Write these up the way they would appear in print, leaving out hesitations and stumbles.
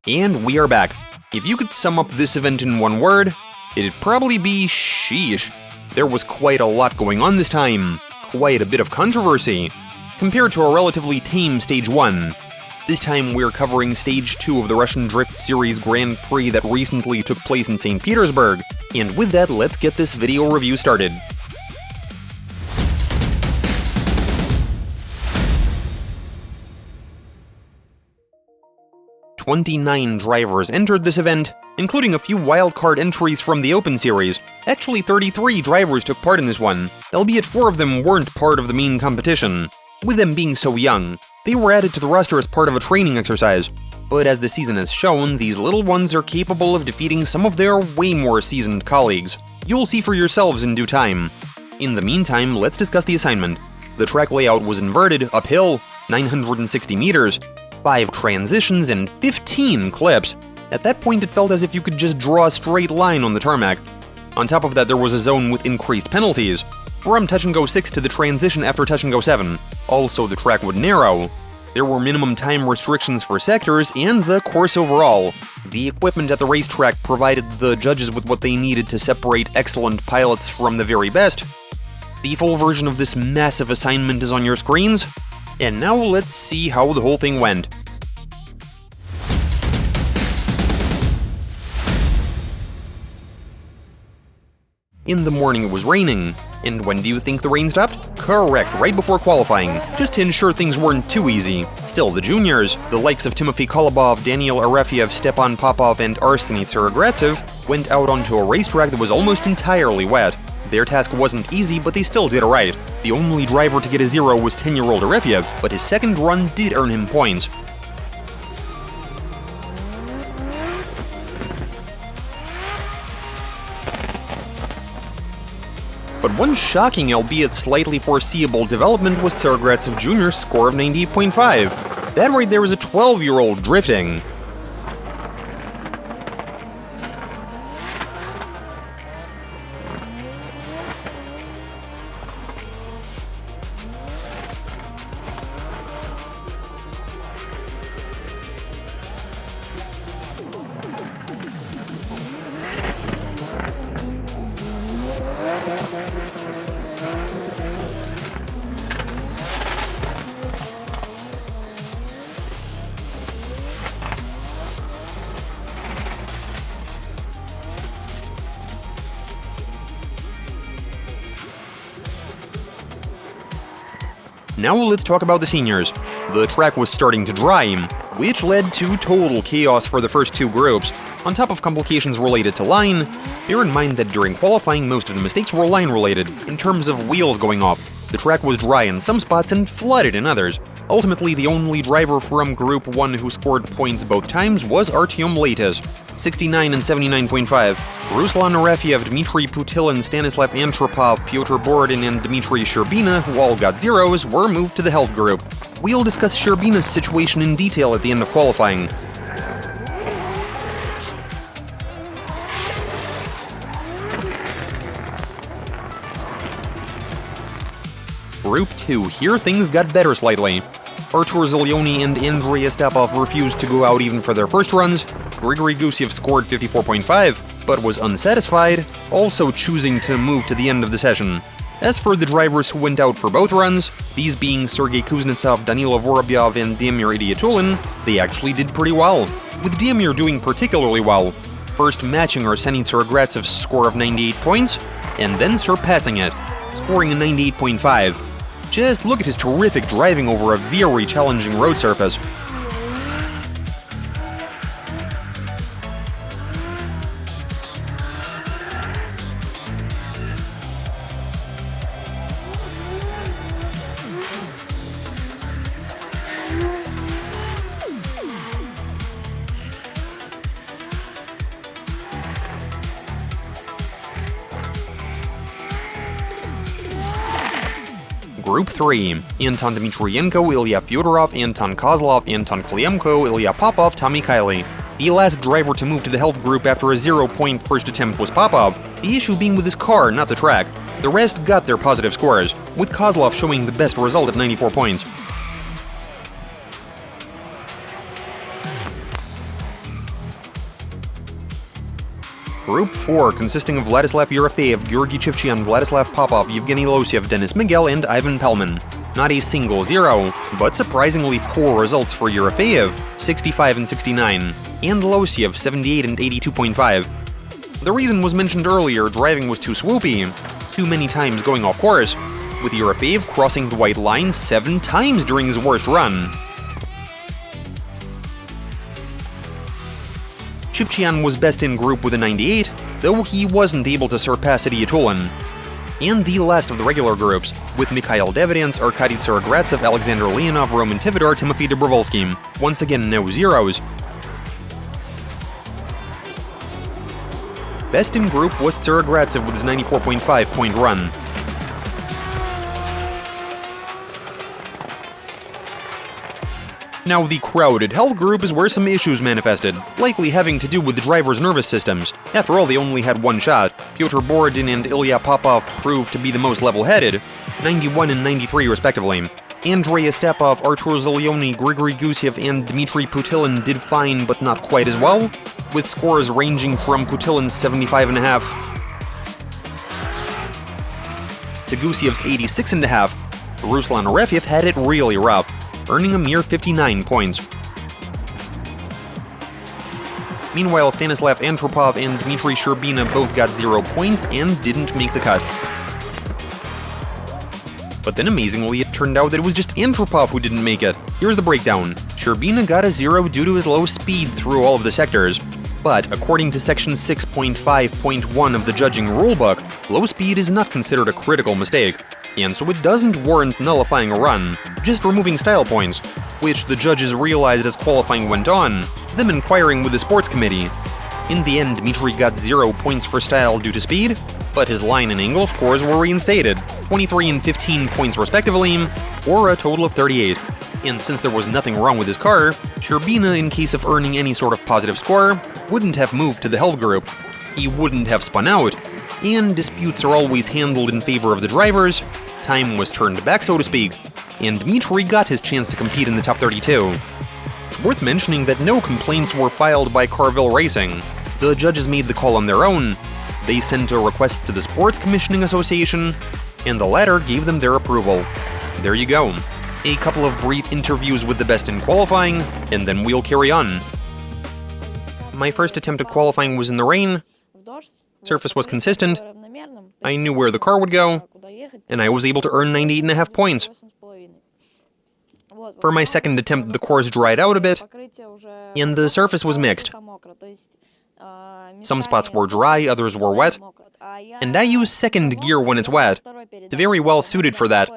And we are back. If you could sum up this event in one word, it'd probably be sheesh. There was quite a lot going on this time, quite a bit of controversy, compared to a relatively tame Stage 1. This time we're covering Stage 2 of the Russian Drift Series Grand Prix that recently took place in St. Petersburg, and with that, let's get this video review started. "29 drivers entered this event, including a few wildcard entries from the Open Series. Actually, 33 drivers took part in this one, albeit 4 of them weren't part of the main competition. With them being so young, they were added to the roster as part of a training exercise. But as the season has shown, these little ones are capable of defeating some of their way more seasoned colleagues. You'll see for yourselves in due time. In the meantime, let's discuss the assignment. The track layout was inverted, uphill, 960 meters, 5 transitions, and 15 clips. At that point, it felt as if you could just draw a straight line on the tarmac. On top of that, there was a zone with increased penalties, from Touch and Go 6 to the transition after Touch and Go 7. Also, the track would narrow. There were minimum time restrictions for sectors and the course overall. The equipment at the racetrack provided the judges with what they needed to separate excellent pilots from the very best. The full version of this massive assignment is on your screens. And now let's see how the whole thing went. In the morning it was raining. And when do you think the rain stopped? Correct, right before qualifying, just to ensure things weren't too easy. Still, the juniors, the likes of Timofey Kolobov, Daniel Arefiev, Stepan Popov, and Arseny Tsarogratsev, went out onto a racetrack that was almost entirely wet. Their task wasn't easy, but they still did alright. The only driver to get a 0 was 10-year-old Arefiev, but his second run did earn him points. But one shocking, albeit slightly foreseeable development was Tsarogratsev Jr.'s score of 98.5. That right there is a 12-year-old drifting. Now let's talk about the seniors. The track was starting to dry, which led to total chaos for the first 2 groups. On top of complications related to line, bear in mind that during qualifying most of the mistakes were line related, in terms of wheels going off. The track was dry in some spots and flooded in others. Ultimately, the only driver from Group 1 who scored points both times was Artyom Leites, 69 and 79.5. Ruslan Arefiev, Dmitry Putilin, Stanislav Antropov, Pyotr Borodin, and Dmitry Sherbina, who all got 0s, were moved to the health group. We'll discuss Sherbina's situation in detail at the end of qualifying. Group 2, here things got better slightly. Artur Zelyony and Andrei Ostapov refused to go out even for their first runs. Grigory Gusiev scored 54.5, but was unsatisfied, also choosing to move to the end of the session. As for the drivers who went out for both runs, these being Sergei Kuznetsov, Danilo Vorobyov, and Damir Idiatulin, they actually did pretty well, with Damir doing particularly well, first matching Arseny Tsaragratsev's score of 98 points, and then surpassing it, scoring a 98.5. Just look at his terrific driving over a very challenging road surface. Group 3, Anton Dmitryenko, Ilya Fyodorov, Anton Kozlov, Anton Kliemko, Ilya Popov, Tommy Kiley. The last driver to move to the health group after a 0-point first attempt was Popov, the issue being with his car, not the track. The rest got their positive scores, with Kozlov showing the best result at 94 points. Group 4, consisting of Vladislav Yerofeev, Georgy Chivchyan, Vladislav Popov, Yevgeny Losiev, Denis Miguel, and Ivan Pelman. Not a single zero, but surprisingly poor results for Yerofeev, 65 and 69, and Losiev, 78 and 82.5. The reason was mentioned earlier, driving was too swoopy, too many times going off course, with Yerofeev crossing the white line 7 times during his worst run. Chivchyan was best in group with a 98, though he wasn't able to surpass Idiatulin. And the last of the regular groups, with Mikhail Davidens, Arkady Tsarogradsev, Alexander Leonov, Roman Tividor, Timofey Dobrovolsky. Once again, no zeros. Best in group was Tsarogradsev with his 94.5-point run. Now, the crowded health group is where some issues manifested, likely having to do with the drivers' nervous systems. After all, they only had one shot. Pyotr Borodin and Ilya Popov proved to be the most level-headed, 91 and 93 respectively. Andrei Ostapov, Artur Zelyony, Grigory Gusiev, and Dmitry Putilin did fine, but not quite as well, with scores ranging from Putilin's 75.5 to Gusiev's 86.5. Ruslan Arefyev had it really rough, earning a mere 59 points. Meanwhile, Stanislav Antropov and Dmitry Sherbina both got 0 points and didn't make the cut. But then amazingly, it turned out that it was just Antropov who didn't make it. Here's the breakdown. Sherbina got a 0 due to his low speed through all of the sectors. But according to section 6.5.1 of the judging rulebook, low speed is not considered a critical mistake, and so it doesn't warrant nullifying a run, just removing style points, which the judges realized as qualifying went on, them inquiring with the sports committee. In the end, Dmitry got 0 points for style due to speed, but his line and angle scores were reinstated, 23 and 15 points respectively, or a total of 38. And since there was nothing wrong with his car, Sherbina, in case of earning any sort of positive score, wouldn't have moved to the health group. He wouldn't have spun out, and disputes are always handled in favor of the drivers. Time was turned back, so to speak, and Dmitry got his chance to compete in the top 32. It's worth mentioning that no complaints were filed by Carville Racing. The judges made the call on their own. They sent a request to the Sports Commissioning Association, and the latter gave them their approval. There you go. A couple of brief interviews with the best in qualifying, and then we'll carry on. My first attempt at qualifying was in the rain. Surface was consistent. I knew where the car would go, and I was able to earn 98.5 points. For my second attempt, the course dried out a bit, and the surface was mixed. Some spots were dry, others were wet, and I use second gear when it's wet. It's very well suited for that.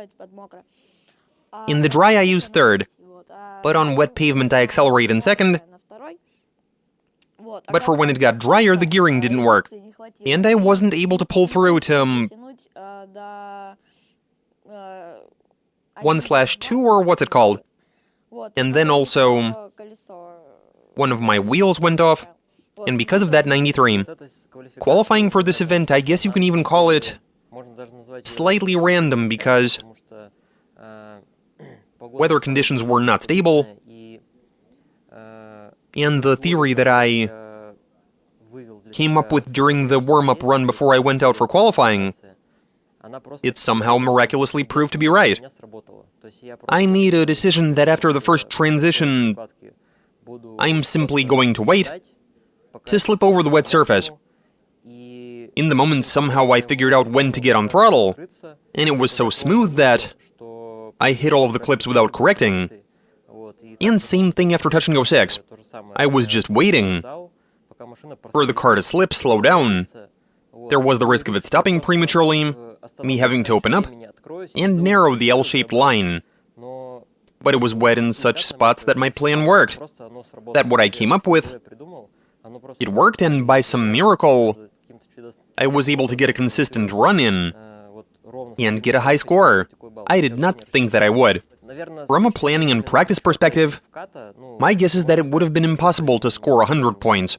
In the dry, I use third, but on wet pavement, I accelerate in second. But for when it got drier, the gearing didn't work, and I wasn't able to pull through to 1/2, or what's it called? And then also, one of my wheels went off, and because of that, 93. Qualifying for this event, I guess you can even call it slightly random, because weather conditions were not stable, and the theory that I came up with during the warm-up run before I went out for qualifying, it somehow miraculously proved to be right. I made a decision that after the first transition, I'm simply going to wait to slip over the wet surface. In the moment, somehow I figured out when to get on throttle, and it was so smooth that I hit all of the clips without correcting. And same thing after touch and go 6. I was just waiting for the car to slip, slow down. There was the risk of it stopping prematurely, me having to open up and narrow the L-shaped line. But it was wet in such spots that my plan worked. That what I came up with, it worked, and by some miracle, I was able to get a consistent run in and get a high score. I did not think that I would. From a planning and practice perspective, my guess is that it would have been impossible to score 100 points.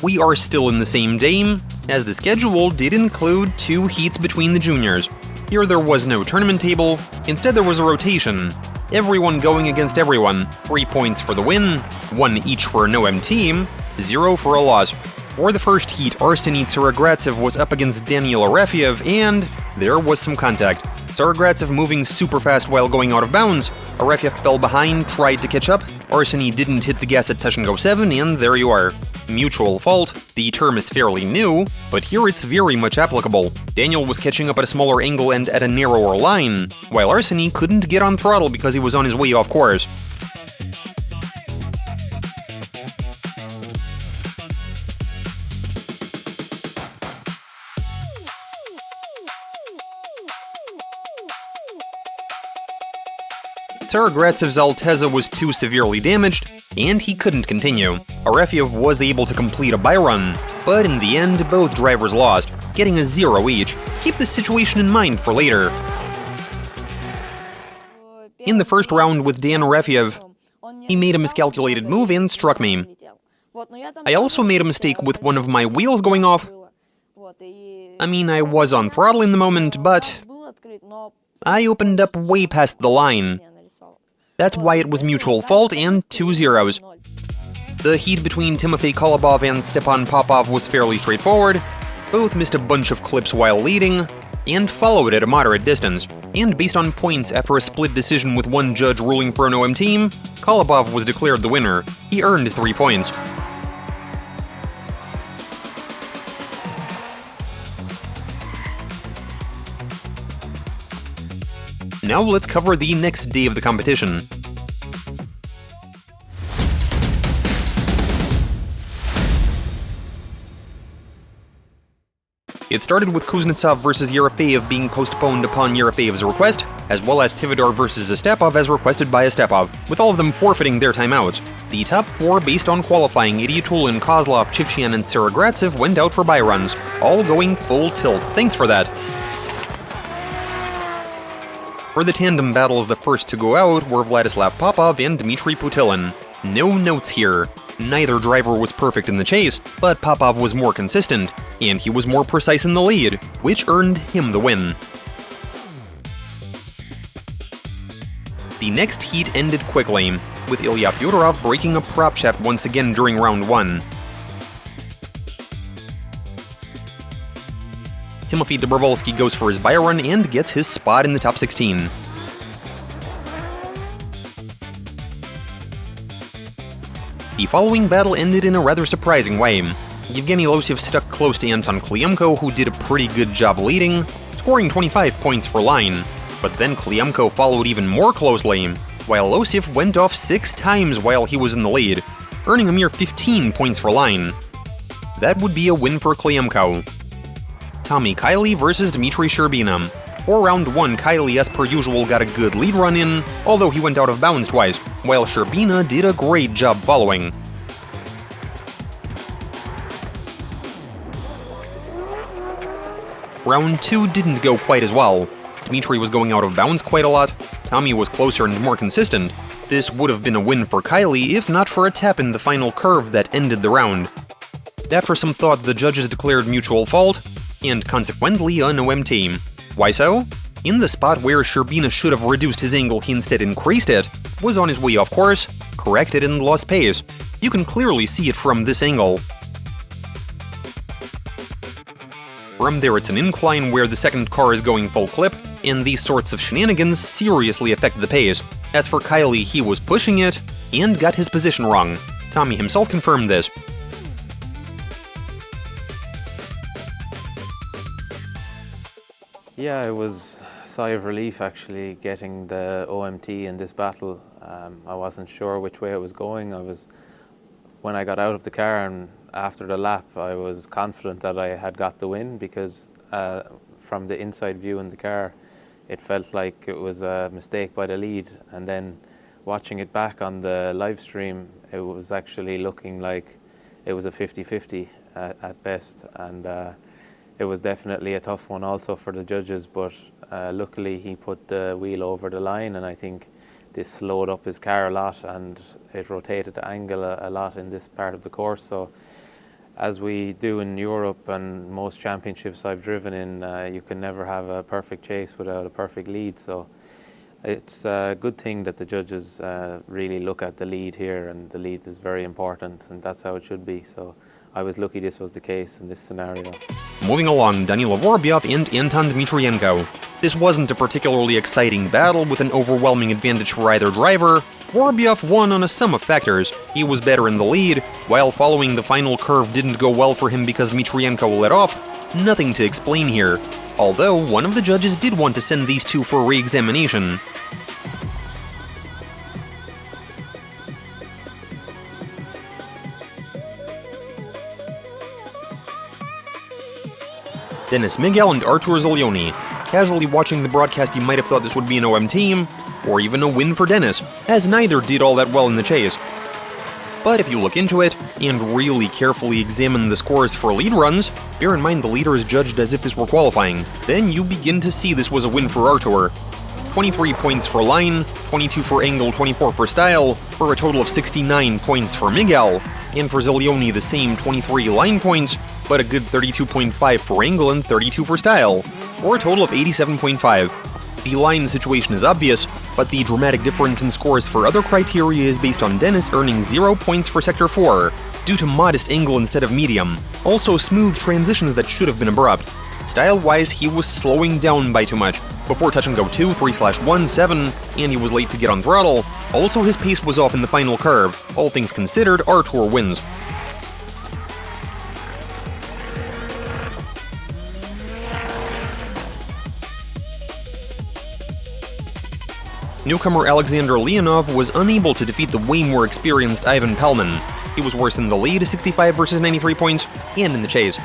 We are still in the same day, as the schedule did include 2 heats between the juniors. Here there was no tournament table, instead there was a rotation. Everyone going against everyone, 3 points for the win, 1 each for an OM team, 0 for a loss. For the first heat, Arseny Tsaragratsev was up against Daniel Arefiev, and there was some contact. Tsaragratsev moving super fast while going out of bounds. Arefiev fell behind, tried to catch up. Arseny didn't hit the gas at touch and go 7, and there you are. Mutual fault. The term is fairly new, but here it's very much applicable. Daniel was catching up at a smaller angle and at a narrower line, while Arseny couldn't get on throttle because he was on his way off course. Tsaragratsev's Alteza was too severely damaged, and he couldn't continue. Arefiev was able to complete a byrun, but in the end, both drivers lost, getting a 0 each. Keep this situation in mind for later. In the first round with Dan Arefiev, he made a miscalculated move and struck me. I also made a mistake with one of my wheels going off. I mean, I was on throttle in the moment, but I opened up way past the line. That's why it was mutual fault and 2 zeros. The heat between Timofey Kolobov and Stepan Popov was fairly straightforward. Both missed a bunch of clips while leading, and followed at a moderate distance. And based on points after a split decision with one judge ruling for an OM team, Kolobov was declared the winner. He earned his 3 points. Now let's cover the next day of the competition. It started with Kuznetsov versus Yerofeev being postponed upon Yerofeev's request, as well as Tivadar versus Estepov as requested by Estepov, with all of them forfeiting their timeouts. The top 4 based on qualifying, Idiatulin, Kozlov, Chivchian, and Tsaragratsev went out for byruns, all going full tilt. Thanks for that. For the tandem battles, the first to go out were Vladislav Popov and Dmitry Putilin. No notes here. Neither driver was perfect in the chase, but Popov was more consistent, and he was more precise in the lead, which earned him the win. The next heat ended quickly, with Ilya Fyodorov breaking a prop shaft once again during round 1. Timofey Dobrovolsky goes for his byrun and gets his spot in the top 16. The following battle ended in a rather surprising way. Yevgeny Losyev stuck close to Anton Kliemko, who did a pretty good job leading, scoring 25 points for line. But then Kliemko followed even more closely, while Losyev went off 6 times while he was in the lead, earning a mere 15 points for line. That would be a win for Kliemko. Tommy Kiley versus Dmitry Sherbina. For round 1, Kiley, as per usual, got a good lead run in, although he went out of bounds twice, while Sherbina did a great job following. Round 2 didn't go quite as well. Dmitry was going out of bounds quite a lot, Tommy was closer and more consistent. This would have been a win for Kiley if not for a tap in the final curve that ended the round. After some thought, the judges declared mutual fault, and consequently an OM team. Why so? In the spot where Sherbina should have reduced his angle, he instead increased it, was on his way off course, corrected and lost pace. You can clearly see it from this angle. From there it's an incline where the second car is going full clip, and these sorts of shenanigans seriously affect the pace. As for Kiley, he was pushing it, and got his position wrong. Tommy himself confirmed this. Yeah, it was a sigh of relief actually getting the OMT in this battle. I wasn't sure which way it was going. When I got out of the car and after the lap, I was confident that I had got the win because from the inside view in the car, it felt like it was a mistake by the lead. And then watching it back on the live stream, it was actually looking like it was a 50-50 at best. And it was definitely a tough one also for the judges, but luckily he put the wheel over the line, and I think this slowed up his car a lot and it rotated the angle a lot in this part of the course. So as we do in Europe and most championships I've driven in, you can never have a perfect chase without a perfect lead. So It's a good thing that the judges really look at the lead here, and the lead is very important, and that's how it should be. So I was lucky this was the case in this scenario. Moving along, Danilo Vorobyov and Anton Dmitrienko. This wasn't a particularly exciting battle with an overwhelming advantage for either driver. Vorobyov won on a sum of factors. He was better in the lead, while following the final curve didn't go well for him because Dmitrienko let off. Nothing to explain here, although one of the judges did want to send these two for re-examination. Denis Miguel and Artur Zeliony. Casually watching the broadcast, you might have thought this would be an OM team, or even a win for Denis, as neither did all that well in the chase. But if you look into it, and really carefully examine the scores for lead runs, bear in mind the leader is judged as if this were qualifying, then you begin to see this was a win for Artur. 23 points for line, 22 for angle, 24 for style, for a total of 69 points for Miguel, and for Zeliony the same 23 line points, but a good 32.5 for angle and 32 for style, or a total of 87.5. The line situation is obvious, but the dramatic difference in scores for other criteria is based on Denis earning 0 points for Sector 4, due to modest angle instead of medium, also smooth transitions that should have been abrupt. Style-wise, he was slowing down by too much. Before touch and go 2, 3/1, 7, and he was late to get on throttle. Also, his pace was off in the final curve. All things considered, Artur wins. Newcomer Alexander Leonov was unable to defeat the way more experienced Ivan Pelman. He was worse in the lead, 65 versus 93 points, and in the chase.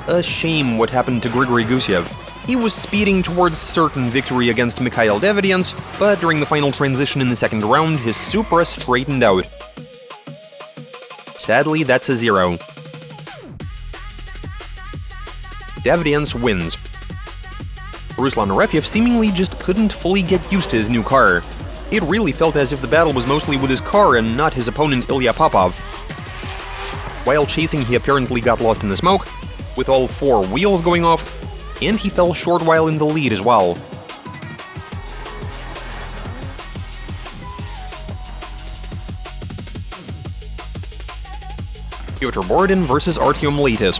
A shame what happened to Grigory Gusyev. He was speeding towards certain victory against Mikhail Davidians, but during the final transition in the second round, his Supra straightened out. Sadly, that's a 0. Davidians wins. Ruslan Arefyev seemingly just couldn't fully get used to his new car. It really felt as if the battle was mostly with his car and not his opponent Ilya Popov. While chasing, he apparently got lost in the smoke, with all 4 wheels going off, and he fell short while in the lead as well. Pyotr Borodin versus Artyom Leitis.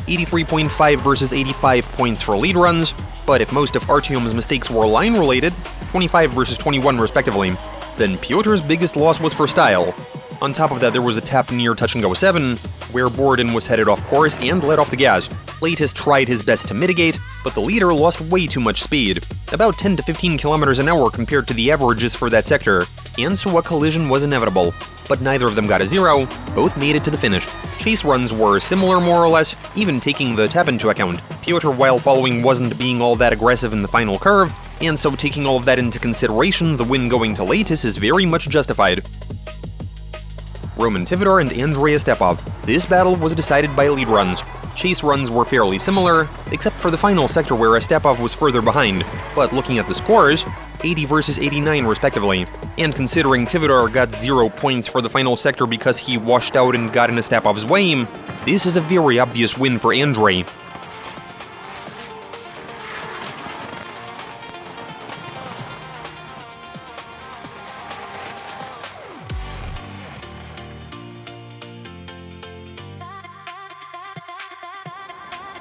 83.5 versus 85 points for lead runs, but if most of Artyom's mistakes were line-related, 25 versus 21 respectively, then Pyotr's biggest loss was for style. On top of that, there was a tap near touch and go 7, where Borodin was headed off course and let off the gas. Leitis tried his best to mitigate, but the leader lost way too much speed, about 10 to 15 kilometers an hour compared to the averages for that sector, and so a collision was inevitable. But neither of them got a 0, both made it to the finish. Chase runs were similar more or less, even taking the tap into account. Pyotr, while following, wasn't being all that aggressive in the final curve, and so taking all of that into consideration, the win going to Leitis is very much justified. Roman Tivadar and Andrei Stepov. This battle was decided by lead runs. Chase runs were fairly similar, except for the final sector where Stepov was further behind, but looking at the scores, 80 versus 89 respectively, and considering Tivadar got 0 points for the final sector because he washed out and got in Stepov's way, this is a very obvious win for Andrei.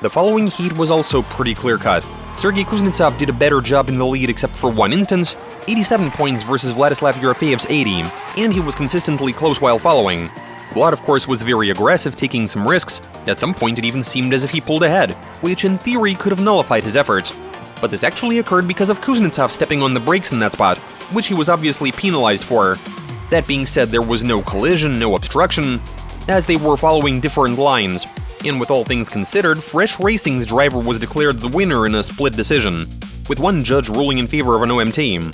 The following heat was also pretty clear-cut. Sergei Kuznetsov did a better job in the lead except for one instance, 87 points versus Vladislav Yerofeyev's 80, and he was consistently close while following. Vlad, of course, was very aggressive, taking some risks. At some point it even seemed as if he pulled ahead, which in theory could have nullified his efforts. But this actually occurred because of Kuznetsov stepping on the brakes in that spot, which he was obviously penalized for. That being said, there was no collision, no obstruction, as they were following different lines. And with all things considered, Fresh Racing's driver was declared the winner in a split decision, with one judge ruling in favor of an OM team.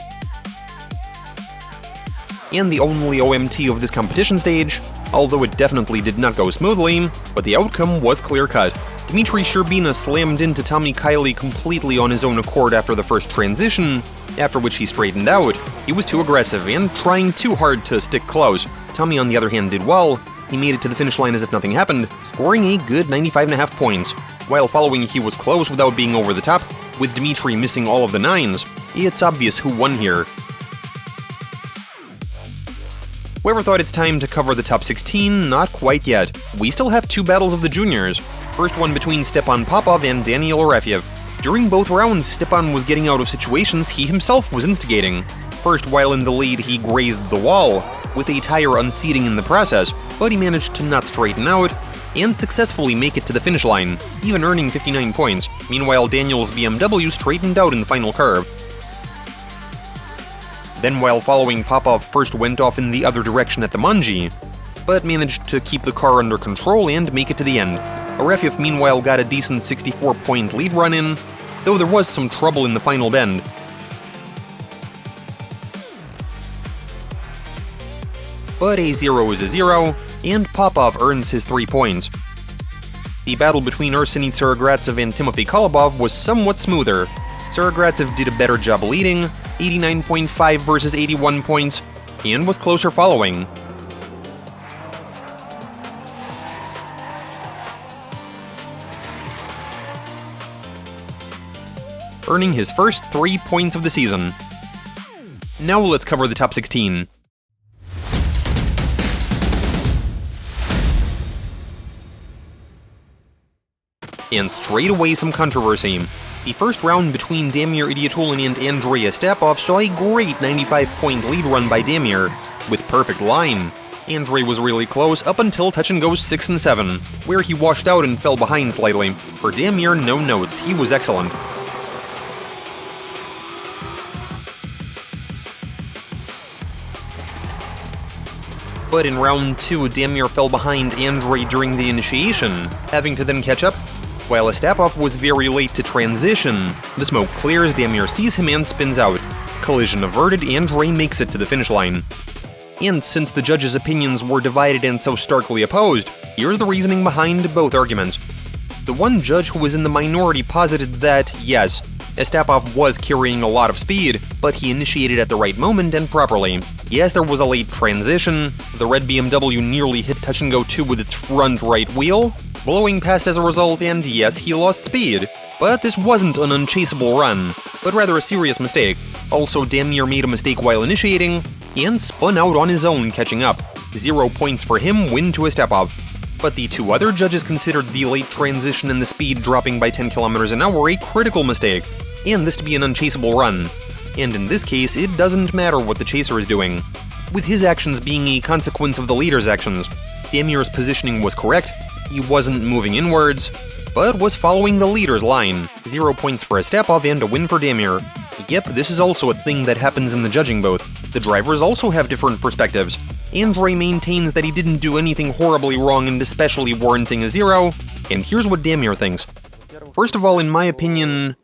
And the only OMT of this competition stage, although it definitely did not go smoothly, but the outcome was clear-cut. Dmitry Sherbina slammed into Tommy Kiley completely on his own accord after the first transition, after which he straightened out. He was too aggressive and trying too hard to stick close. Tommy, on the other hand, did well, he made it to the finish line as if nothing happened, scoring a good 95.5 points. While following, he was close without being over the top, with Dmitry missing all of the 9s. It's obvious who won here. Whoever thought it's time to cover the top 16? Not quite yet. We still have 2 battles of the juniors. First one between Stepan Popov and Daniel Arefyev. During both rounds, Stepan was getting out of situations he himself was instigating. First, while in the lead, he grazed the wall, with a tire unseating in the process, but he managed to not straighten out, and successfully make it to the finish line, even earning 59 points. Meanwhile, Daniel's BMW straightened out in the final curve. Then, while following, Popov first went off in the other direction at the Manji, but managed to keep the car under control and make it to the end. Arefyev, meanwhile, got a decent 64-point lead run in, though there was some trouble in the final bend. But a 0 is a 0, and Popov earns his 3 points. The battle between Arseny Tsarogradzev and Timofey Kolobov was somewhat smoother. Tsarogradzev did a better job leading, 89.5 versus 81 points, and was closer following. Earning his first 3 points of the season. Now let's cover the top 16. And straight away some controversy. The first round between Damir Idiatulin and Andrei Astapov saw a great 95-point lead run by Damir, with perfect line. Andrei was really close up until touch and goes 6 and 7, where he washed out and fell behind slightly. For Damir, no notes, he was excellent. But in round 2, Damir fell behind Andrei during the initiation, having to then catch up. While Astapov was very late to transition, the smoke clears, Damir sees him and spins out. Collision averted, Andrei makes it to the finish line. And since the judges' opinions were divided and so starkly opposed, here's the reasoning behind both arguments. The one judge who was in the minority posited that, yes, Astapov was carrying a lot of speed, but he initiated at the right moment and properly. Yes, there was a late transition, the red BMW nearly hit touch and go 2 with its front right wheel, blowing past as a result, and yes, he lost speed. But this wasn't an unchaseable run, but rather a serious mistake. Also, Damir made a mistake while initiating, and spun out on his own catching up. 0 points for him, win to Astapov. But the 2 other judges considered the late transition and the speed dropping by 10 km an hour a critical mistake, and this to be an unchaseable run. And in this case, it doesn't matter what the chaser is doing, with his actions being a consequence of the leader's actions. Damir's positioning was correct, he wasn't moving inwards, but was following the leader's line. 0 points for Astapov and a win for Damir. Yep, this is also a thing that happens in the judging booth. The drivers also have different perspectives. Andrei maintains that he didn't do anything horribly wrong and especially warranting a 0, and here's what Damir thinks. First of all, in my opinion,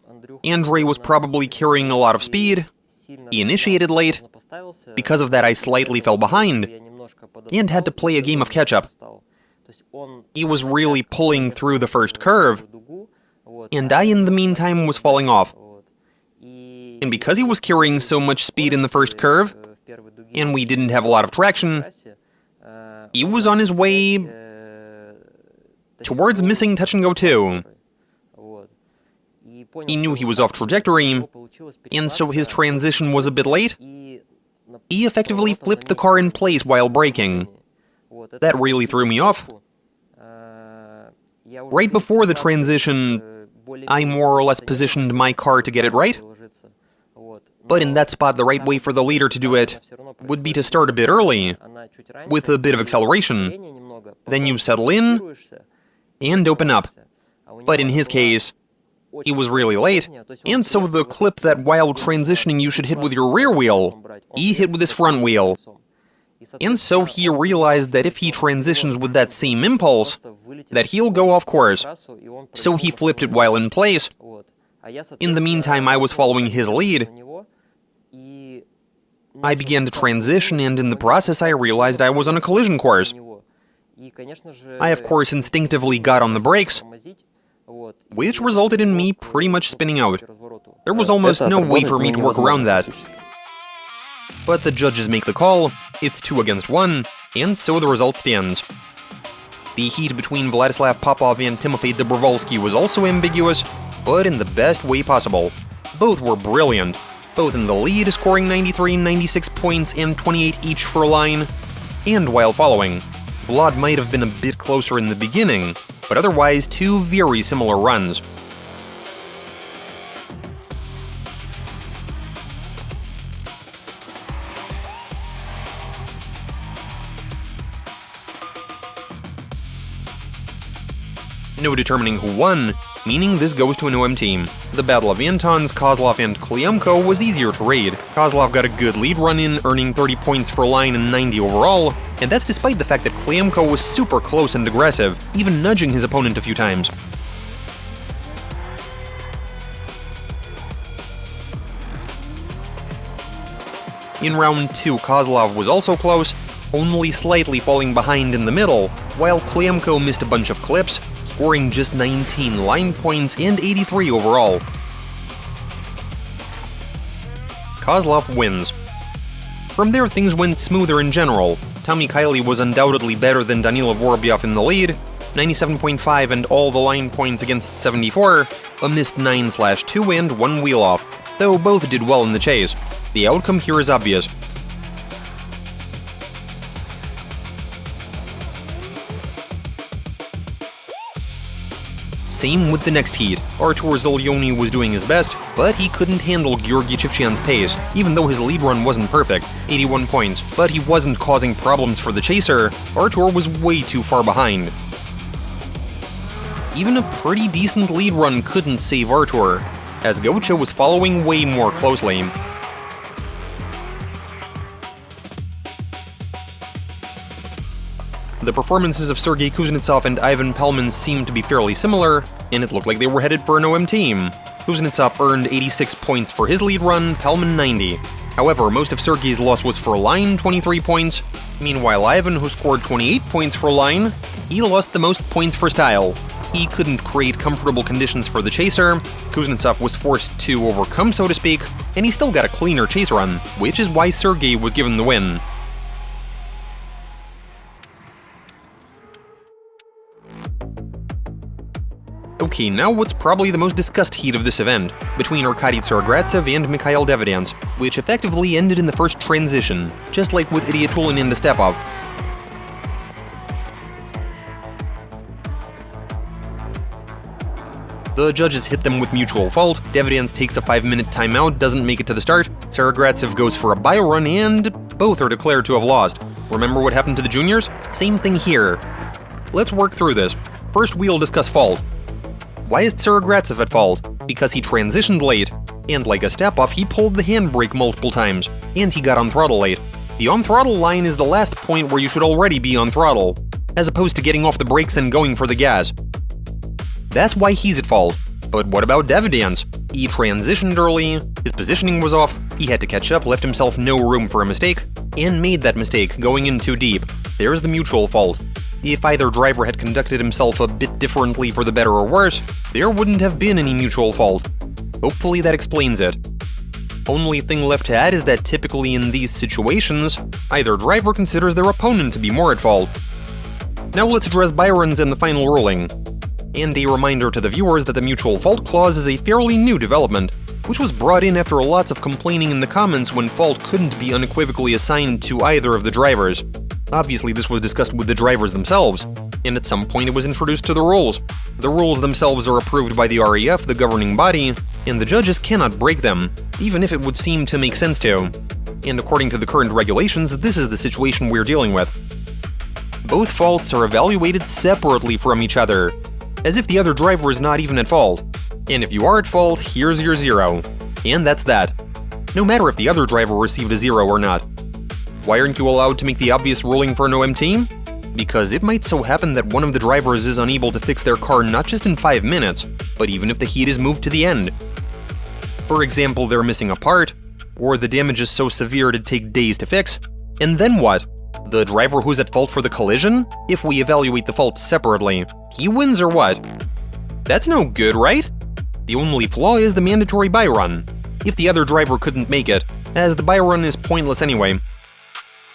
Andrei was probably carrying a lot of speed, he initiated late, because of that I slightly fell behind, and had to play a game of catch-up. He was really pulling through the first curve, and I in the meantime was falling off. And because he was carrying so much speed in the first curve, and we didn't have a lot of traction, he was on his way towards missing touch and go 2. He knew he was off trajectory, and so his transition was a bit late. He effectively flipped the car in place while braking. That really threw me off. Right before the transition, I more or less positioned my car to get it right. But in that spot, the right way for the leader to do it would be to start a bit early, with a bit of acceleration. Then you settle in, and open up. But in his case, he was really late, and so the clip that while transitioning you should hit with your rear wheel, he hit with his front wheel. And so he realized that if he transitions with that same impulse, that he'll go off course. So he flipped it while in place. In the meantime, I was following his lead. I began to transition, and in the process I realized I was on a collision course. I, of course, instinctively got on the brakes, which resulted in me pretty much spinning out. There was almost no way for me to work around that. But the judges make the call, it's 2 against 1, and so the result stands. The heat between Vladislav Popov and Timofey Dobrovolsky was also ambiguous, but in the best way possible. Both were brilliant, both in the lead, scoring 93, 96 points and 28 each for line, and while following. Vlad might have been a bit closer in the beginning, but otherwise two very similar runs. No determining who won, meaning this goes to an OM team. The battle of Antons, Kozlov, and Kliemko was easier to raid. Kozlov got a good lead run in, earning 30 points for line and 90 overall, and that's despite the fact that Kliemko was super close and aggressive, even nudging his opponent a few times. In round 2, Kozlov was also close, only slightly falling behind in the middle, while Kliemko missed a bunch of clips, scoring just 19 line points and 83 overall. Kozlov wins. From there, things went smoother in general. Tommy Kiley was undoubtedly better than Danilo Vorobyov in the lead, 97.5 and all the line points against 74, a missed 9/2 and 1 wheel off, though both did well in the chase. The outcome here is obvious. Same with the next heat. Artur Zelyony was doing his best, but he couldn't handle Georgy Chivchan's pace, even though his lead run wasn't perfect, 81 points, but he wasn't causing problems for the chaser. Artur was way too far behind. Even a pretty decent lead run couldn't save Artur, as Gocha was following way more closely. The performances of Sergei Kuznetsov and Ivan Pelman seemed to be fairly similar, and it looked like they were headed for an OM team. Kuznetsov earned 86 points for his lead run, Pelman 90. However, most of Sergei's loss was for line, 23 points. Meanwhile, Ivan, who scored 28 points for line, he lost the most points for style. He couldn't create comfortable conditions for the chaser, Kuznetsov was forced to overcome, so to speak, and he still got a cleaner chase run, which is why Sergei was given the win. Okay, now what's probably the most discussed heat of this event, between Arkady Tsarogratsev and Mikhail Davidians, which effectively ended in the first transition, just like with Idiatulin and Estepov. The judges hit them with mutual fault, Davidians takes a 5-minute timeout, doesn't make it to the start, Tsarogratsev goes for a bio run, and both are declared to have lost. Remember what happened to the juniors? Same thing here. Let's work through this. First, we'll discuss fault. Why is Tsarogratsev at fault? Because he transitioned late, and like Estepov, he pulled the handbrake multiple times, and he got on throttle late. The on throttle line is the last point where you should already be on throttle, as opposed to getting off the brakes and going for the gas. That's why he's at fault. But what about Davidians? He transitioned early, his positioning was off, he had to catch up, left himself no room for a mistake, and made that mistake going in too deep. There's the mutual fault. If either driver had conducted himself a bit differently for the better or worse, there wouldn't have been any mutual fault. Hopefully that explains it. Only thing left to add is that typically in these situations, either driver considers their opponent to be more at fault. Now let's address Byron's and the final ruling. And a reminder to the viewers that the mutual fault clause is a fairly new development, which was brought in after lots of complaining in the comments when fault couldn't be unequivocally assigned to either of the drivers. Obviously, this was discussed with the drivers themselves, and at some point it was introduced to the rules. The rules themselves are approved by the REF, the governing body, and the judges cannot break them, even if it would seem to make sense to. And according to the current regulations, this is the situation we're dealing with. Both faults are evaluated separately from each other, as if the other driver is not even at fault. And if you are at fault, here's your 0. And that's that. No matter if the other driver received a 0 or not. Why aren't you allowed to make the obvious ruling for an OM team? Because it might so happen that one of the drivers is unable to fix their car not just in 5 minutes, but even if the heat is moved to the end. For example, they're missing a part, or the damage is so severe it'd take days to fix. And then what? The driver who's at fault for the collision? If we evaluate the faults separately, he wins or what? That's no good, right? The only flaw is the mandatory buy run, if the other driver couldn't make it, as the buy run is pointless anyway.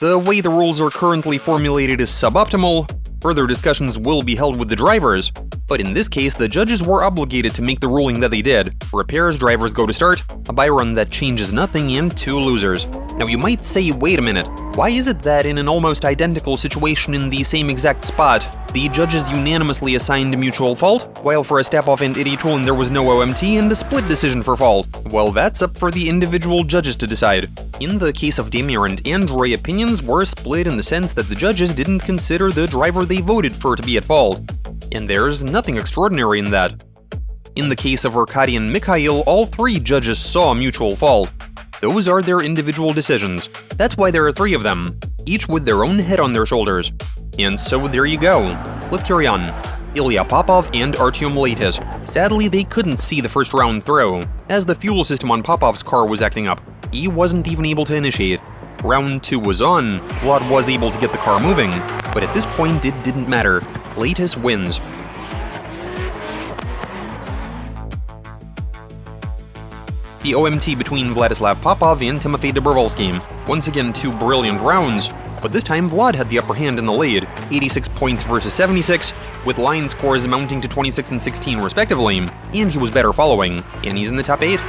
The way the rules are currently formulated is suboptimal, Further discussions will be held with the drivers, but in this case, the judges were obligated to make the ruling that they did. Repairs, drivers go to start, a bye run that changes nothing, and 2 losers. Now you might say, wait a minute, why is it that in an almost identical situation in the same exact spot, the judges unanimously assigned mutual fault, while for Astapov and Idiotulin there was no OMT and a split decision for fault? Well, that's up for the individual judges to decide. In the case of Damir and Andrei, opinions were split in the sense that the judges didn't consider the driver they voted for to be at fault. And there's nothing extraordinary in that. In the case of Arkady and Mikhail, all 3 judges saw mutual fault. Those are their individual decisions. That's why there are 3 of them, each with their own head on their shoulders. And so there you go. Let's carry on. Ilya Popov and Artyom Leitis. Sadly, they couldn't see the first round throw, as the fuel system on Popov's car was acting up. He wasn't even able to initiate. Round 2 was on, Vlad was able to get the car moving, but at this point it didn't matter. Leitis wins. The OMT between Vladislav Popov and Timofey Dobrovolsky. Once again 2 brilliant rounds, but this time Vlad had the upper hand in the lead, 86 points versus 76, with line scores amounting to 26 and 16 respectively, and he was better following, and he's in the top 8.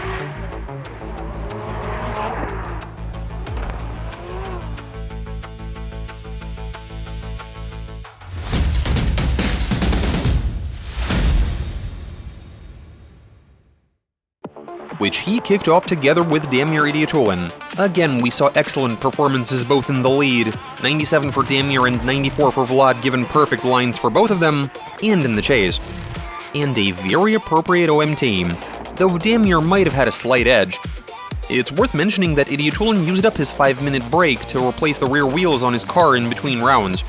Which he kicked off together with Damir Idiotulin. Again, we saw excellent performances both in the lead, 97 for Damir and 94 for Vlad, given perfect lines for both of them, and in the chase. And a very appropriate OMT, though Damir might have had a slight edge. It's worth mentioning that Idiotulin used up his 5-minute break to replace the rear wheels on his car in between rounds.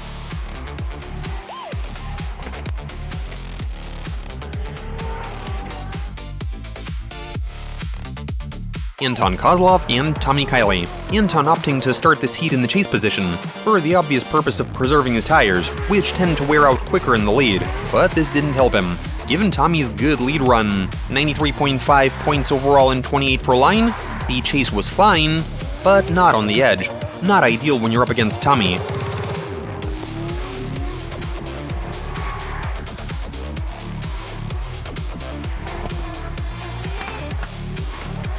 Anton Kozlov and Tommy Kiley. Anton opting to start this heat in the chase position, for the obvious purpose of preserving his tires, which tend to wear out quicker in the lead, but this didn't help him. Given Tommy's good lead run, 93.5 points overall and 28 for line, the chase was fine, but not on the edge. Not ideal when you're up against Tommy.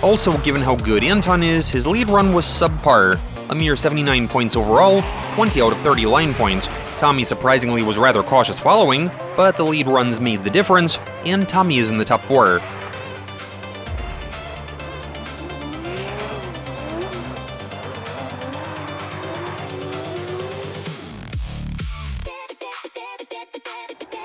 Also, given how good Anton is, his lead run was subpar, a mere 79 points overall, 20 out of 30 line points. Tommy surprisingly was rather cautious following, but the lead runs made the difference, and Tommy is in the top 4.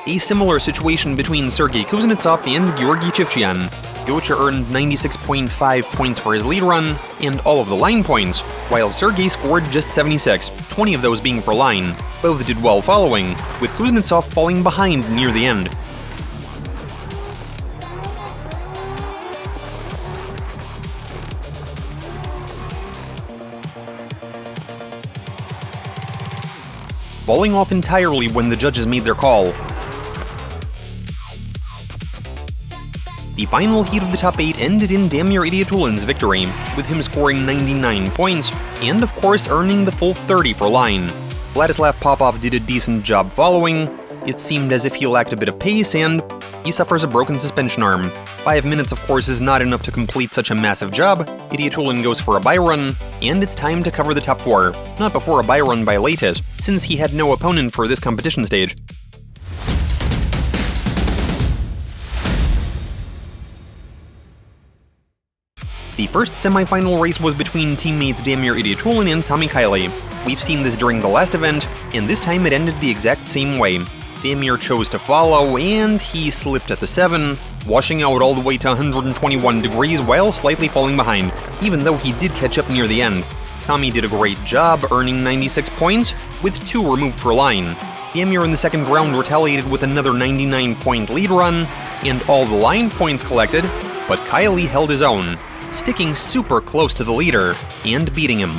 A similar situation between Sergei Kuznetsov and Georgy Chivchyan. Gyotcha earned 96.5 points for his lead run, and all of the line points, while Sergei scored just 76, 20 of those being for line. Both did well following, with Kuznetsov falling behind near the end. Falling off entirely when the judges made their call. The final heat of the top 8 ended in Damir Idiotulin's victory, with him scoring 99 points, and of course earning the full 30 for line. Vladislav Popov did a decent job following. It seemed as if he lacked a bit of pace, and he suffers a broken suspension arm. 5 minutes of course is not enough to complete such a massive job. Idiotulin goes for a bye run, and it's time to cover the top 4. Not before a bye run by Leitis, since he had no opponent for this competition stage. The first semi-final race was between teammates Damir Idiotulin and Tommy Kiley. We've seen this during the last event, and this time it ended the exact same way. Damir chose to follow, and he slipped at the 7, washing out all the way to 121 degrees while slightly falling behind, even though he did catch up near the end. Tommy did a great job, earning 96 points, with 2 removed for line. Damir in the second round retaliated with another 99-point lead run, and all the line points collected, but Kiley held his own, sticking super close to the leader, and beating him.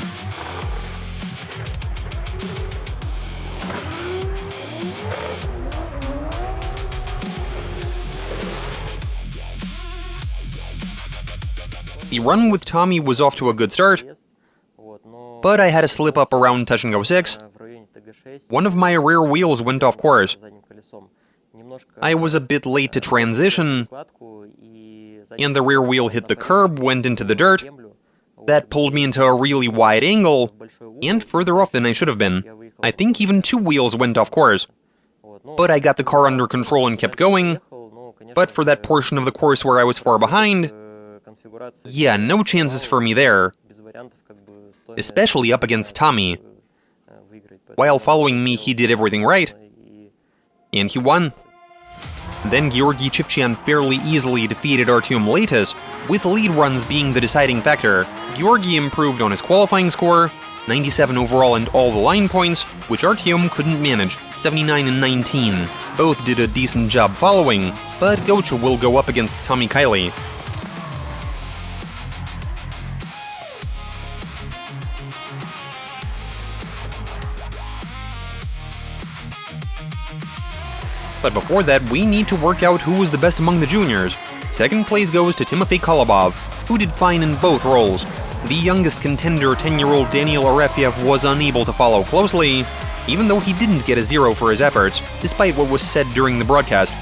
The run with Tommy was off to a good start, but I had a slip up around touch and go 6, One of my rear wheels went off course. I was a bit late to transition, and the rear wheel hit the curb, went into the dirt. That pulled me into a really wide angle, and further off than I should have been. I think even 2 wheels went off course. But I got the car under control and kept going. But for that portion of the course where I was far behind, yeah, no chances for me there. Especially up against Tommy. While following me, he did everything right. And he won. Then Georgy Chivchyan fairly easily defeated Artyom Leitis, with lead runs being the deciding factor. Georgy improved on his qualifying score, 97 overall and all the line points, which Artyom couldn't manage, 79 and 19. Both did a decent job following, but Gocha will go up against Tommy Kiley. But before that, we need to work out who was the best among the juniors. Second place goes to Timofey Kolobov, who did fine in both roles. The youngest contender, 10-year-old Daniel Arefiev, was unable to follow closely, even though he didn't get a 0 for his efforts, despite what was said during the broadcast.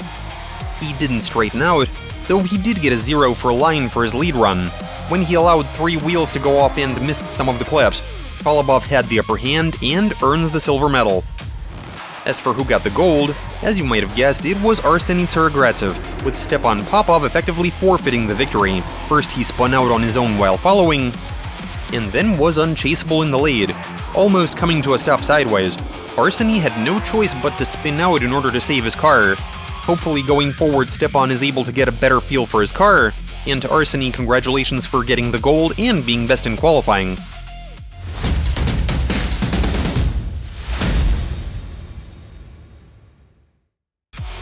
He didn't straighten out, though he did get a 0 for line for his lead run, when he allowed 3 wheels to go off and missed some of the clips. Kolobov had the upper hand and earns the silver medal. As for who got the gold, as you might have guessed, it was Arseny Tsaragratsev, with Stepan Popov effectively forfeiting the victory. First he spun out on his own while following, and then was unchaseable in the lead, almost coming to a stop sideways. Arseny had no choice but to spin out in order to save his car. Hopefully going forward, Stepan is able to get a better feel for his car, and to Arseny, congratulations for getting the gold and being best in qualifying.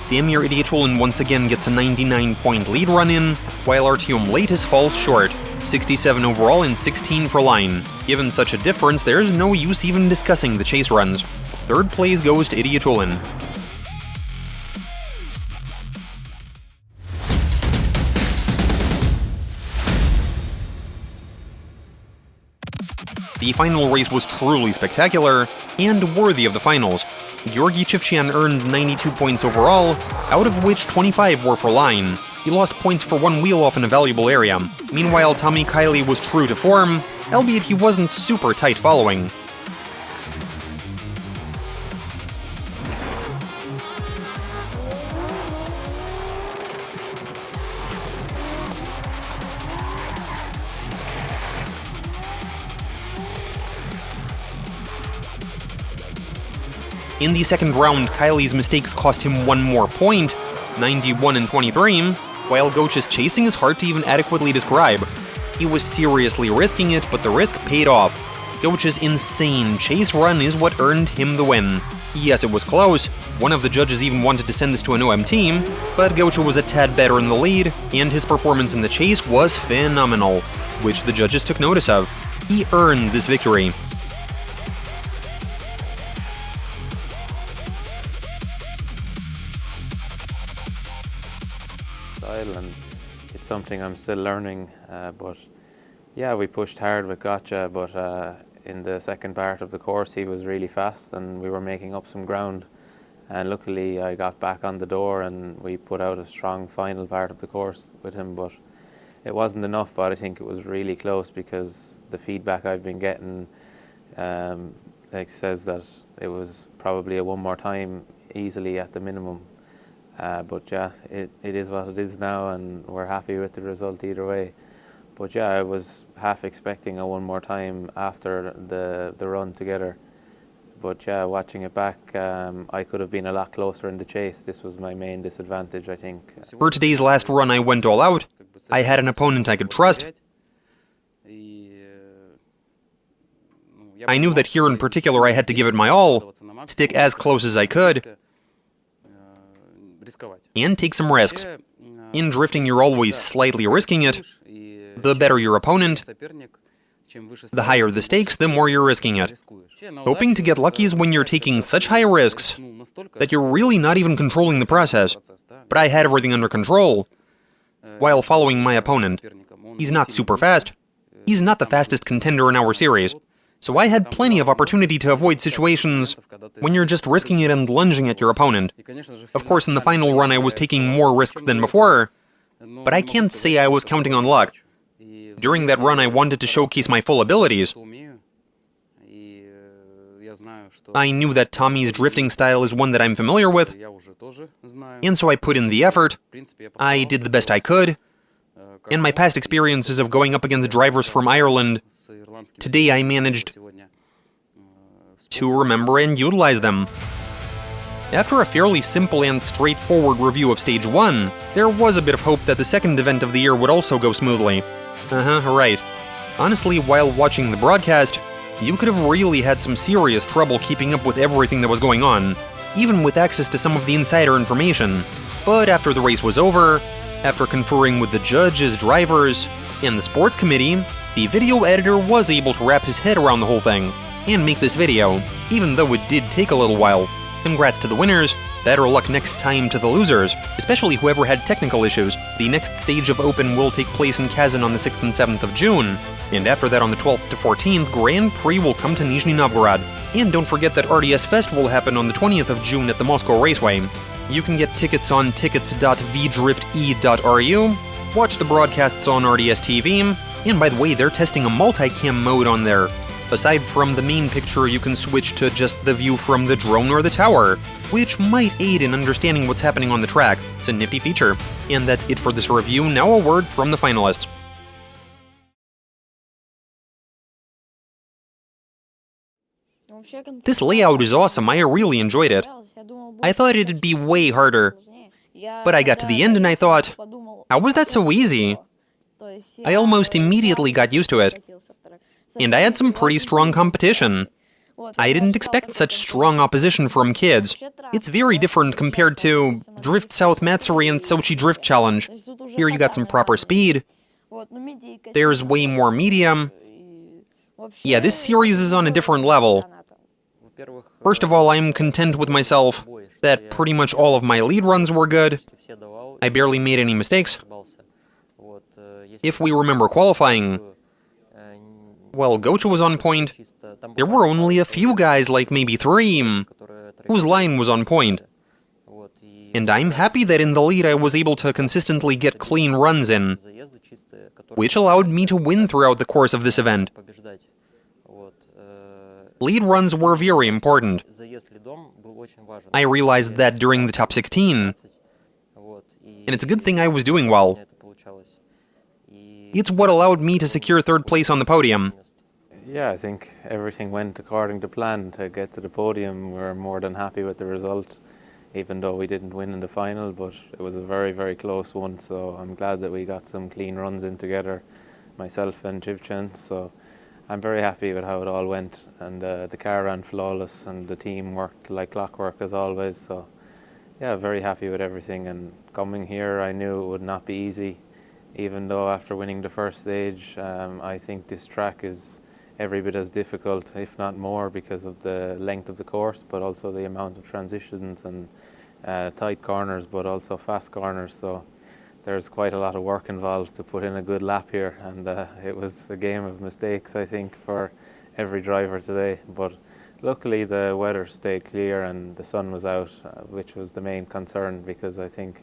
Damir Idiatulin once again gets a 99-point lead run in, while Artyom Leitis falls short, 67 overall and 16 for line. Given such a difference, there's no use even discussing the chase runs. Third place goes to Idiatulin. The final race was truly spectacular, and worthy of the finals. Georgy Chivchyan earned 92 points overall, out of which 25 were for line. He lost points for 1 wheel off in a valuable area. Meanwhile, Tommy Kiley was true to form, albeit he wasn't super tight following. In the second round, Kiley's mistakes cost him 1 more point, 91 and 23, while Gocha's chasing is hard to even adequately describe. He was seriously risking it, but the risk paid off. Gocha's insane chase run is what earned him the win. Yes, it was close. One of the judges even wanted to send this to an OM team, but Gocha was a tad better in the lead, and his performance in the chase was phenomenal, which the judges took notice of. He earned this victory. And it's something I'm still learning, but yeah, we pushed hard with Gocha, but in the second part of the course he was really fast and we were making up some ground, and luckily I got back on the door and we put out a strong final part of the course with him, but it wasn't enough. But I think it was really close because the feedback I've been getting says that it was probably a 1 more time easily at the minimum. But yeah, it is what it is now, and we're happy with the result either way. But yeah, I was half expecting a 1 more time after the run together. But yeah, watching it back, I could have been a lot closer in the chase. This was my main disadvantage, I think. For today's last run, I went all out. I had an opponent I could trust. I knew that here in particular I had to give it my all, stick as close as I could, and take some risks. In drifting, you're always slightly risking it. The better your opponent, the higher the stakes, the more you're risking it. Hoping to get lucky is when you're taking such high risks that you're really not even controlling the process. But I had everything under control while following my opponent. He's not super fast. He's not the fastest contender in our series. So I had plenty of opportunity to avoid situations when you're just risking it and lunging at your opponent. Of course, in the final run I was taking more risks than before, but I can't say I was counting on luck. During that run I wanted to showcase my full abilities. I knew that Tommy's drifting style is one that I'm familiar with, and so I put in the effort. I did the best I could, and my past experiences of going up against drivers from Ireland, today I managed to remember and utilize them. After a fairly simple and straightforward review of Stage 1, there was a bit of hope that the second event of the year would also go smoothly. Right. Honestly, while watching the broadcast, you could have really had some serious trouble keeping up with everything that was going on, even with access to some of the insider information. But after the race was over, after conferring with the judges, drivers, and the sports committee, the video editor was able to wrap his head around the whole thing, and make this video, even though it did take a little while. Congrats to the winners, better luck next time to the losers, especially whoever had technical issues. The next stage of Open will take place in Kazan on the 6th and 7th of June, and after that on the 12th to 14th, Grand Prix will come to Nizhny Novgorod. And don't forget that RDS Fest will happen on the 20th of June at the Moscow Raceway. You can get tickets on tickets.vdrifte.ru, watch the broadcasts on RDS TV, and by the way, they're testing a multicam mode on there. Aside from the main picture, you can switch to just the view from the drone or the tower, which might aid in understanding what's happening on the track. It's a nifty feature. And that's it for this review. Now a word from the finalists. This layout is awesome, I really enjoyed it. I thought it'd be way harder, but I got to the end and I thought, how was that so easy? I almost immediately got used to it. And I had some pretty strong competition. I didn't expect such strong opposition from kids. It's very different compared to Drift South Matsuri and Sochi Drift Challenge. Here you got some proper speed. There's way more medium. Yeah, this series is on a different level. First of all, I'm content with myself that pretty much all of my lead runs were good. I barely made any mistakes. If we remember qualifying, well, Gocha was on point. There were only a few guys, like maybe 3, whose line was on point. And I'm happy that in the lead I was able to consistently get clean runs in, which allowed me to win throughout the course of this event. Lead runs were very important. I realized that during the top 16, and it's a good thing I was doing well. It's what allowed me to secure 3rd place on the podium. Yeah, I think everything went according to plan to get to the podium. We're more than happy with the result, even though we didn't win in the final, but it was a very, very close one, so I'm glad that we got some clean runs in together, myself and Jivchen, so I'm very happy with how it all went, and the car ran flawless and the team worked like clockwork as always, so yeah, very happy with everything. And coming here I knew it would not be easy, even though after winning the first stage, I think this track is every bit as difficult, if not more, because of the length of the course, but also the amount of transitions and tight corners, but also fast corners. So there's quite a lot of work involved to put in a good lap here, and it was a game of mistakes, I think, for every driver today. But luckily the weather stayed clear and the sun was out, which was the main concern, because I think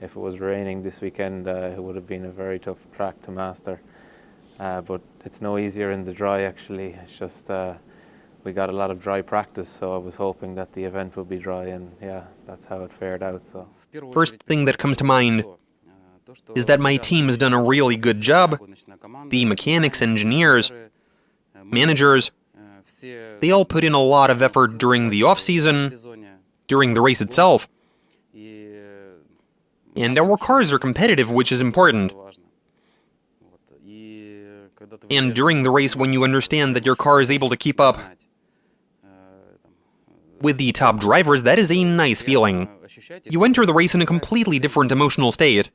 if it was raining this weekend, it would have been a very tough track to master. But it's no easier in the dry, actually. It's just we got a lot of dry practice, so I was hoping that the event would be dry, and yeah, that's how it fared out. So First thing that comes to mind is that my team has done a really good job. The mechanics, engineers, managers, they all put in a lot of effort during the off-season, during the race itself. And our cars are competitive, which is important. And during the race, when you understand that your car is able to keep up with the top drivers, that is a nice feeling. You enter the race in a completely different emotional state.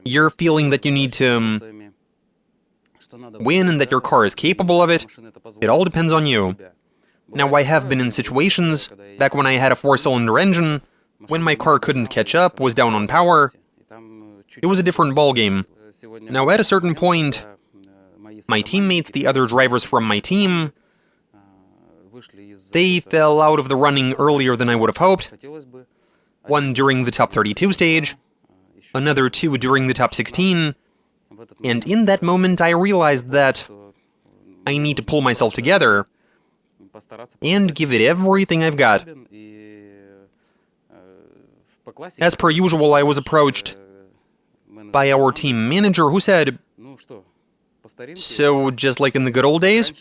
You're feeling that you need to win and that your car is capable of it. It all depends on you. Now, I have been in situations, back when I had a 4-cylinder engine, when my car couldn't catch up, was down on power. It was a different ballgame. Now, at a certain point, my teammates, the other drivers from my team, They fell out of the running earlier than I would have hoped. One during the top 32 stage, another two during the top 16, and in that moment I realized that I need to pull myself together and give it everything I've got. As per usual, I was approached by our team manager, who said, "So, just like in the good old days?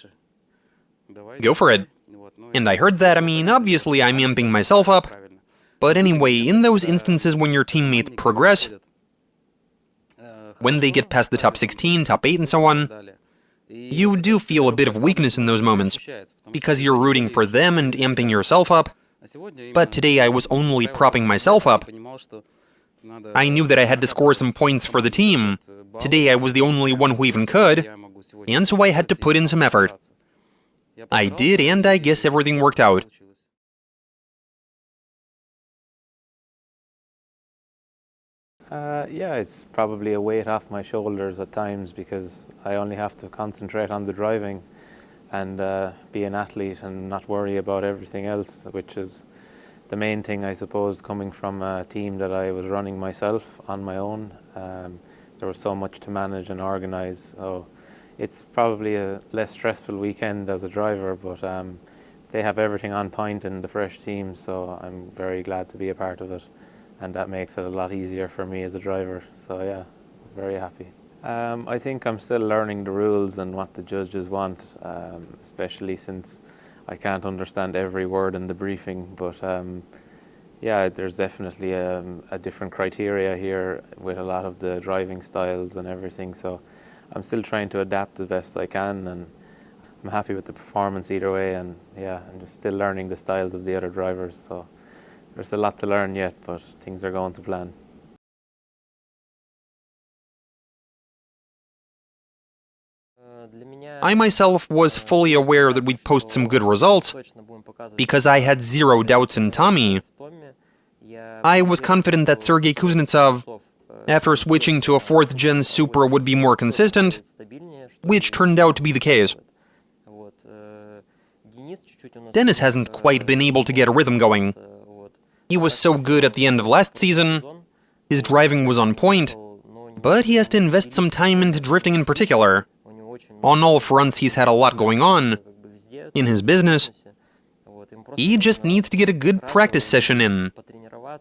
Go for it." And I heard that. I mean, obviously I'm amping myself up, but anyway, in those instances when your teammates progress, when they get past the top 16, top 8 and so on, you do feel a bit of weakness in those moments, because you're rooting for them and amping yourself up. But today I was only propping myself up. I knew that I had to score some points for the team. Today I was the only one who even could, and so I had to put in some effort. I did, and I guess everything worked out. Yeah, it's probably a weight off my shoulders at times because I only have to concentrate on the driving and be an athlete and not worry about everything else, which is the main thing, I suppose, coming from a team that I was running myself on my own. There was so much to manage and organize, so it's probably a less stressful weekend as a driver, but they have everything on point in the fresh team, so I'm very glad to be a part of it, and that makes it a lot easier for me as a driver, so yeah, very happy. I think I'm still learning the rules and what the judges want, especially since I can't understand every word in the briefing, but yeah, there's definitely a different criteria here with a lot of the driving styles and everything, so I'm still trying to adapt the best I can, and I'm happy with the performance either way, and yeah, I'm just still learning the styles of the other drivers, so there's a lot to learn yet, but things are going to plan. I myself was fully aware that we'd post some good results, because I had zero doubts in Tommy. I was confident that Sergei Kuznetsov, after switching to a 4th-gen Supra, would be more consistent, which turned out to be the case. Dennis hasn't quite been able to get a rhythm going. He was so good at the end of last season, his driving was on point, but he has to invest some time into drifting in particular. On all fronts, he's had a lot going on in his business. He just needs to get a good practice session in,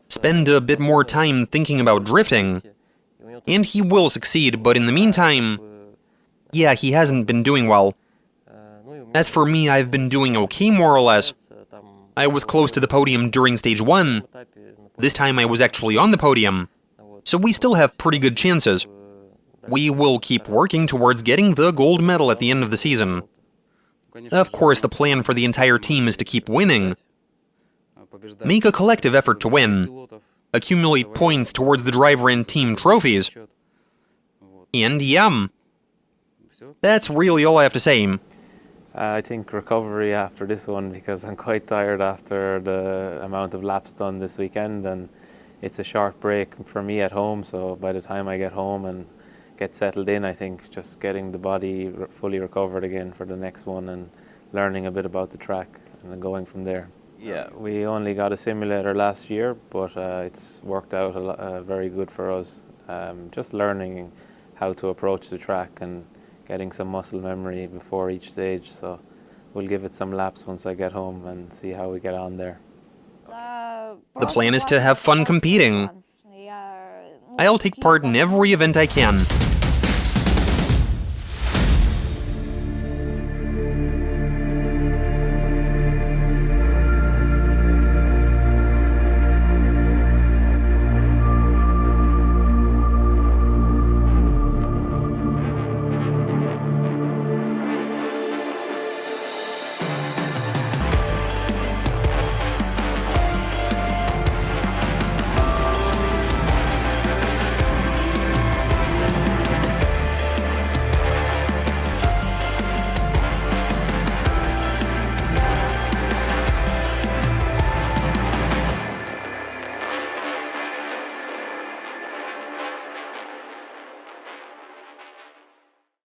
spend a bit more time thinking about drifting, and he will succeed, but in the meantime, yeah, he hasn't been doing well. As for me, I've been doing okay, more or less. I was close to the podium during stage 1. This time I was actually on the podium, so we still have pretty good chances. We will keep working towards getting the gold medal at the end of the season. Of course, the plan for the entire team is to keep winning. Make a collective effort to win. Accumulate points towards the driver and team trophies. And yeah, that's really all I have to say. I think recovery after this one, because I'm quite tired after the amount of laps done this weekend, and it's a short break for me at home, so by the time I get home and get settled in, I think just getting the body fully recovered again for the next one and learning a bit about the track and then going from there. Yeah, we only got a simulator last year, but it's worked out very good for us. Just learning how to approach the track and getting some muscle memory before each stage, so we'll give it some laps once I get home and see how we get on there. The plan is to have fun competing. I'll take part in every event I can.